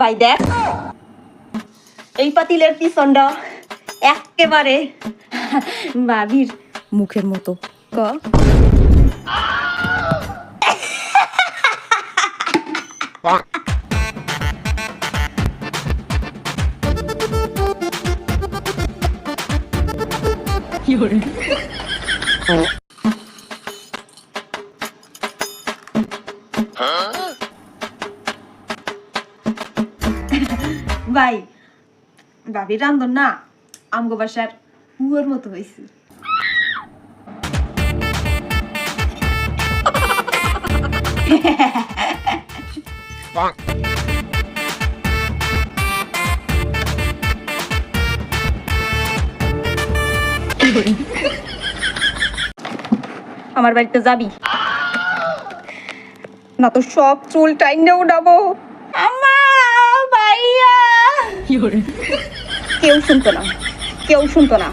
ভাই দেখ, এই পাতিলের পিছনটা একেবারে ভাবির মুখের মতো। ক ভাই, ভাবির রান্ধন না আমগো বাসার হুয়ার মতো হয়েছে। আমার বাড়িতে যাবি না তো সব চুল টাইনে উঠাবো। ভাইয়া কেউ শুনতো না, কেউ শুনতো না।